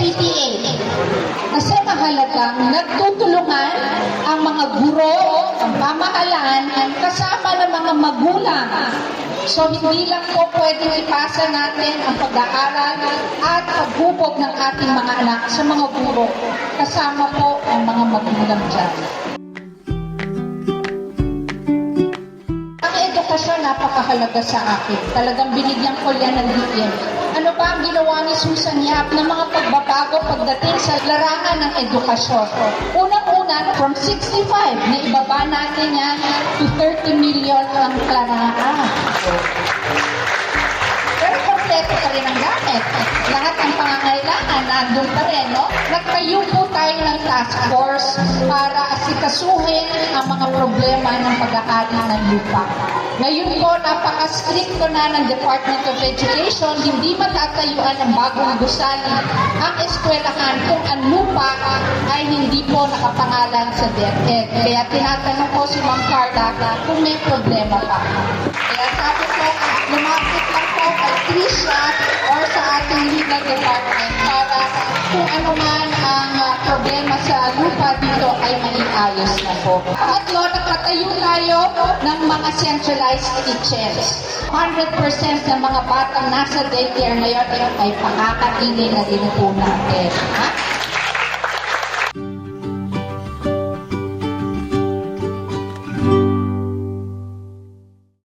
PTA. Kasi mahalagang nagtutulungan ang mga guro, ang pamahalaan, kasama ng mga magulang. So, hindi lang po pwedeng ipasa natin ang pag-aaral at paghubog ng ating mga anak sa mga guro. Kasama po ang mga magulang dyan. Ang edukasyon napakahalaga sa akin. Talagang binigyan ko yan ng diin. Ano ba ang ginawa ni Susan Yap ng mga pagbabago pagdating sa larangan ng edukasyon? Unang-una, from 65, na ibaba natin yan to 30 million ang larangan. Pero kompleto pa rin ang gamit. Lahat ng pangangailangan nandun pa rin, no? Nagtayo po tayo ng task force para asikasuhin ang mga problema ng pag-aari ng lupa. Ngayon po, napaka-stricto na ng Department of Education, hindi matatayuan ng bagong gusali ang eskwelahan kung ang lupa ay hindi po nakapangalan sa DepEd. Kaya tinatanong ko si Ma'am Carla kung may problema pa. Kaya sabi ko, lumapit lang po kay Tricia or sa ating legal department para kung ano man ang problema sa lupa dito ay maiayos na po. Tatlo, nakatayo tayo ng mga centralized kitchens. 100% ng mga batang nasa daycare ngayon ay pakakainin na din po natin. Ha?